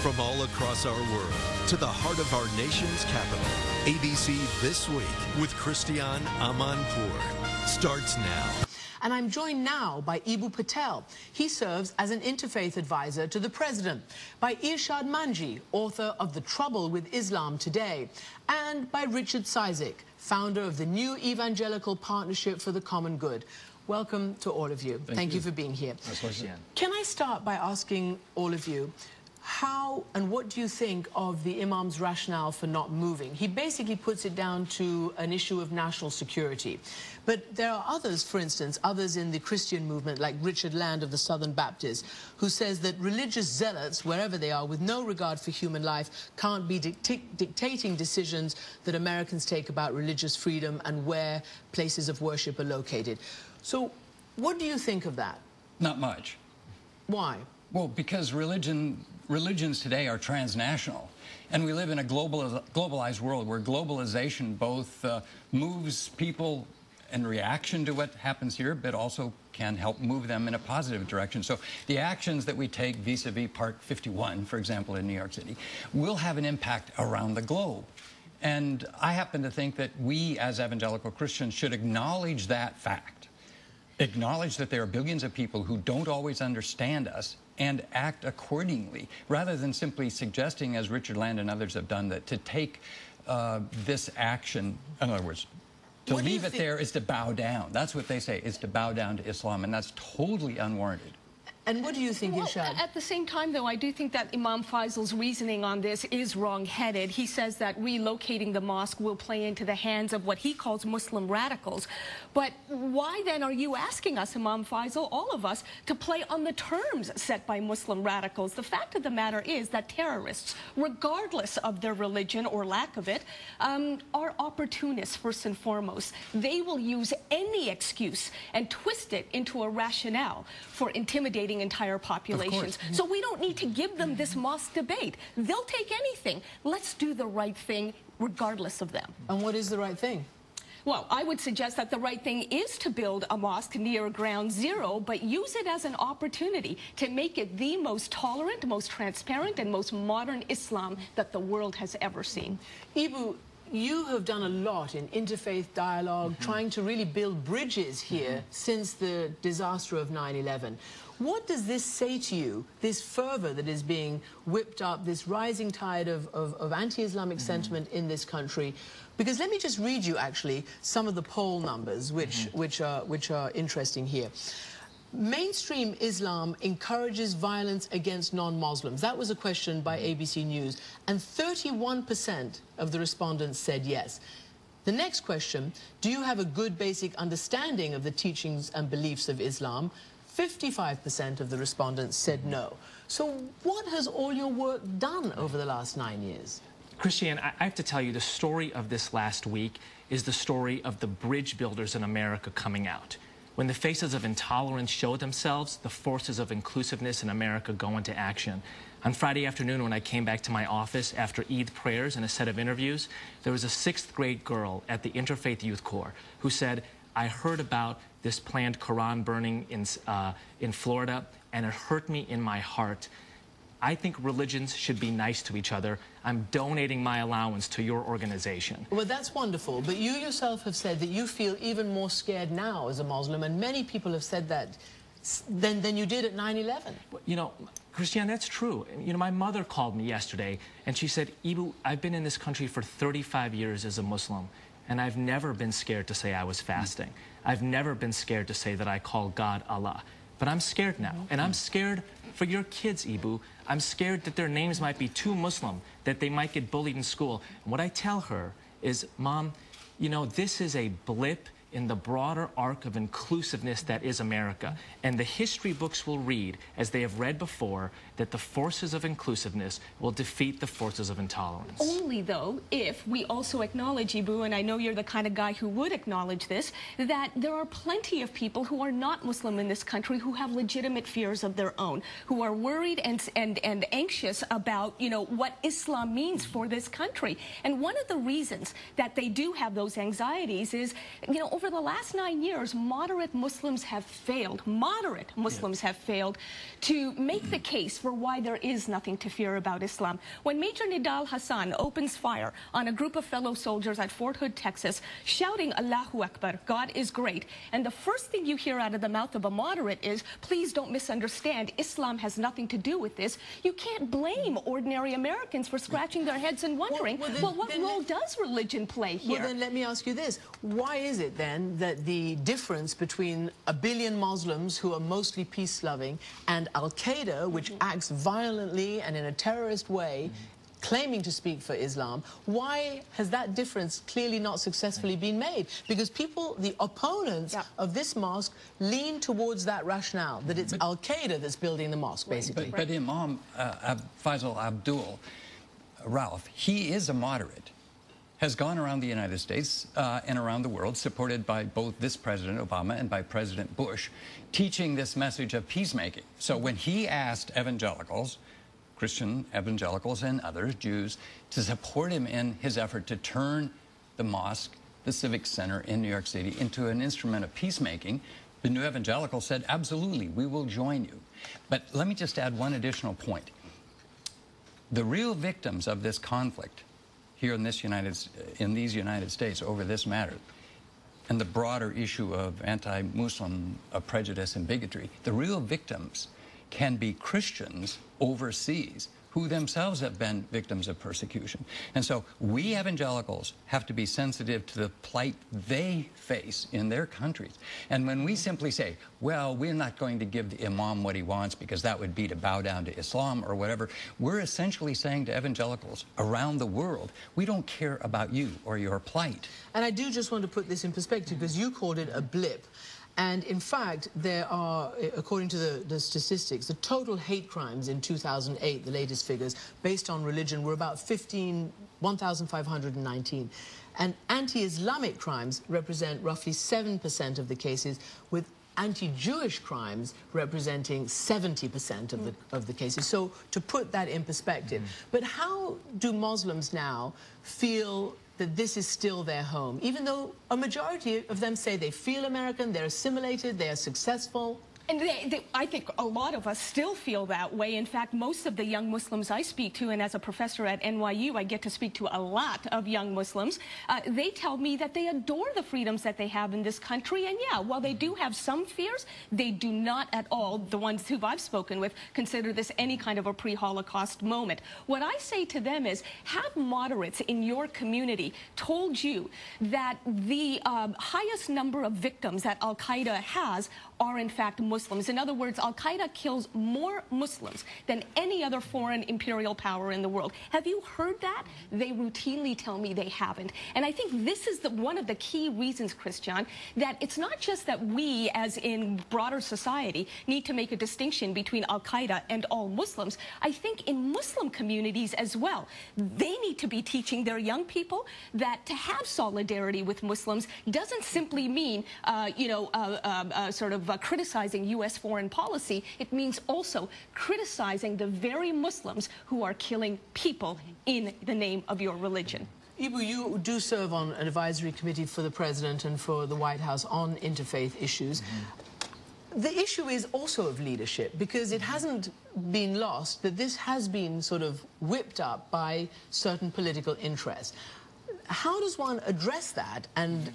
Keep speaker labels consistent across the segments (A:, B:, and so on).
A: From all across our world to the heart of our nation's capital, ABC This Week with Christiane Amanpour starts now.
B: And I'm joined now by Eboo Patel. He serves as an interfaith advisor to the president. By Irshad Manji, author of The Trouble with Islam Today. And by Richard Cizik, founder of the New Evangelical Partnership for the Common Good. Welcome to all of you. Thank you for being here. Can I start by asking all of you, how and what do you think of the Imam's rationale for not moving? He basically puts it down to an issue of national security. But there are others, for instance, others in the Christian movement, like Richard Land of the Southern Baptists, who says that religious zealots, wherever they are, with no regard for human life, can't be dictating decisions that Americans take about religious freedom and where places of worship are located. So what do you think of that?
C: Not much.
B: Why?
C: Well, because religions today are transnational, and we live in a globalized world where globalization both moves people in reaction to what happens here, but also can help move them in a positive direction. So the actions that we take vis-a-vis Park 51, for example, in New York City, will have an impact around the globe. And I happen to think that we, as evangelical Christians, should acknowledge that fact, acknowledge that there are billions of people who don't always understand us, and act accordingly, rather than simply suggesting, as Richard Land and others have done, that to take this action, in other words, to leave it there is to bow down. That's what they say, is to bow down to Islam, and that's totally unwarranted.
B: And what do you think, Irshad?
D: At the same time, though, I do think that Imam Faisal's reasoning on this is wrong-headed. He says that relocating the mosque will play into the hands of what he calls Muslim radicals. But why then are you asking us, Imam Faisal, all of us, to play on the terms set by Muslim radicals? The fact of the matter is that terrorists, regardless of their religion or lack of it, are opportunists first and foremost. They will use any excuse and twist it into a rationale for intimidating entire populations. So we don't need to give them this mosque debate. They'll take anything. Let's do the right thing regardless of them.
B: And what is the right thing?
D: Well, I would suggest that the right thing is to build a mosque near ground zero, but use it as an opportunity to make it the most tolerant, most transparent, and most modern Islam that the world has ever seen.
B: Eboo, you have done a lot in interfaith dialogue, trying to really build bridges here since the disaster of 9/11. What does this say to you, this fervor that is being whipped up, this rising tide of anti-Islamic sentiment in this country? Because let me just read you, actually, some of the poll numbers, which are interesting here. Mainstream Islam encourages violence against non-Muslims. That was a question by ABC News, and 31% of the respondents said yes. The next question, do you have a good basic understanding of the teachings and beliefs of Islam? 55% of the respondents said no. So what has all your work done over the last 9 years?
E: Christiane, I have to tell you, the story of this last week is the story of the bridge builders in America coming out. When the faces of intolerance show themselves, the forces of inclusiveness in America go into action. On Friday afternoon, when I came back to my office after Eid prayers and a set of interviews, there was a 6th grade girl at the Interfaith Youth Corps who said, I heard about this planned Quran burning in Florida, and it hurt me in my heart. I think religions should be nice to each other. I'm donating my allowance to your organization.
B: Well, that's wonderful, but you yourself have said that you feel even more scared now as a Muslim, and many people have said that than you did at 9/11.
E: You know, Christiane, that's true. You know, my mother called me yesterday, and she said, Eboo, I've been in this country for 35 years as a Muslim, and I've never been scared to say I was fasting. I've never been scared to say that I call God Allah. But I'm scared now, and I'm scared for your kids, Eboo. I'm scared that their names might be too Muslim, that they might get bullied in school. And what I tell her is, Mom, you know, this is a blip in the broader arc of inclusiveness that is America. And the history books will read, as they have read before, that the forces of inclusiveness will defeat the forces of intolerance.
D: Only, though, if we also acknowledge, Eboo, and I know you're the kind of guy who would acknowledge this, that there are plenty of people who are not Muslim in this country who have legitimate fears of their own, who are worried and anxious about, you know, what Islam means for this country. And one of the reasons that they do have those anxieties is, you know, over the last 9 years, moderate Muslims have failed, to make the case for why there is nothing to fear about Islam. When Major Nidal Hassan opens fire on a group of fellow soldiers at Fort Hood, Texas, shouting Allahu Akbar, God is great, and the first thing you hear out of the mouth of a moderate is, please don't misunderstand, Islam has nothing to do with this, you can't blame ordinary Americans for scratching their heads and wondering, well, what role does religion play here?
B: Well, then let me ask you this. Why is it then that the difference between 1 billion Muslims who are mostly peace-loving and Al-Qaeda, which acts violently and in a terrorist way, claiming to speak for Islam, why has that difference clearly not successfully been made? Because people, the opponents of this mosque, lean towards that rationale, that it's Al-Qaeda that's building the mosque, basically.
C: But Imam Faisal Abdul, Ralph, he is a moderate, has gone around the United States and around the world, supported by both this President Obama and by President Bush, teaching this message of peacemaking. So when he asked evangelicals, Christian evangelicals and others, Jews, to support him in his effort to turn the mosque, the Civic Center in New York City, into an instrument of peacemaking, the New Evangelicals said, absolutely, we will join you. But let me just add one additional point. The real victims of this conflict here in these United States over this matter, and the broader issue of anti-Muslim prejudice and bigotry, the real victims can be Christians overseas who themselves have been victims of persecution. And so we evangelicals have to be sensitive to the plight they face in their countries. And when we simply say, well, we're not going to give the imam what he wants because that would be to bow down to Islam or whatever, we're essentially saying to evangelicals around the world, we don't care about you or your plight.
B: And I do just want to put this in perspective, because you called it a blip. And in fact, there are, according to the statistics, the total hate crimes in 2008, the latest figures, based on religion, were about 1,519. And anti-Islamic crimes represent roughly 7% of the cases, with anti-Jewish crimes representing 70% of the cases. So to put that in perspective. But how do Muslims now feel that this is still their home, even though a majority of them say they feel American, they're assimilated, they are successful?
D: And I think a lot of us still feel that way. In fact, most of the young Muslims I speak to, and as a professor at NYU, I get to speak to a lot of young Muslims, they tell me that they adore the freedoms that they have in this country. And yeah, while they do have some fears, they do not at all, the ones who I've spoken with, consider this any kind of a pre-Holocaust moment. What I say to them is, have moderates in your community told you that the highest number of victims that Al-Qaeda has are in fact Muslims. In other words, Al-Qaeda kills more Muslims than any other foreign imperial power in the world. Have you heard that? They routinely tell me they haven't. And I think this is one of the key reasons, Christiane, that it's not just that we, as in broader society, need to make a distinction between Al-Qaeda and all Muslims. I think in Muslim communities as well, they need to be teaching their young people that to have solidarity with Muslims doesn't simply mean, criticizing U.S. foreign policy. It means also criticizing the very Muslims who are killing people in the name of your religion.
B: Eboo, you do serve on an advisory committee for the President and for the White House on interfaith issues. The issue is also of leadership, because it hasn't been lost that this has been sort of whipped up by certain political interests. How does one address that and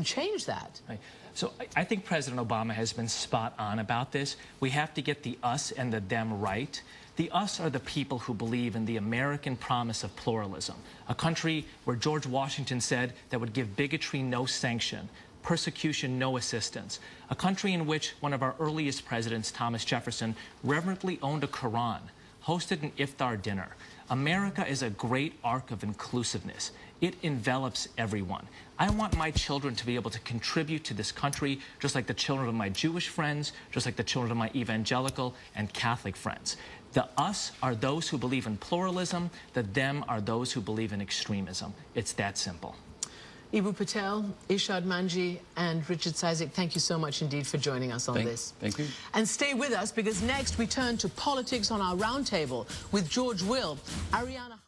B: change that?
E: Right. So I think President Obama has been spot on about this. We have to get the us and the them right. The us are the people who believe in the American promise of pluralism, a country where George Washington said that would give bigotry no sanction, persecution no assistance, a country in which one of our earliest presidents, Thomas Jefferson, reverently owned a Quran, hosted an iftar dinner. America is a great arc of inclusiveness. It envelops everyone. I want my children to be able to contribute to this country, just like the children of my Jewish friends, just like the children of my evangelical and Catholic friends. The us are those who believe in pluralism. The them are those who believe in extremism. It's that simple.
B: Eboo Patel, Irshad Manji, and Richard Cizik, thank you so much indeed for joining us on this.
C: Thank you.
B: And stay with us, because next we turn to politics on our roundtable with George Will, Ariana...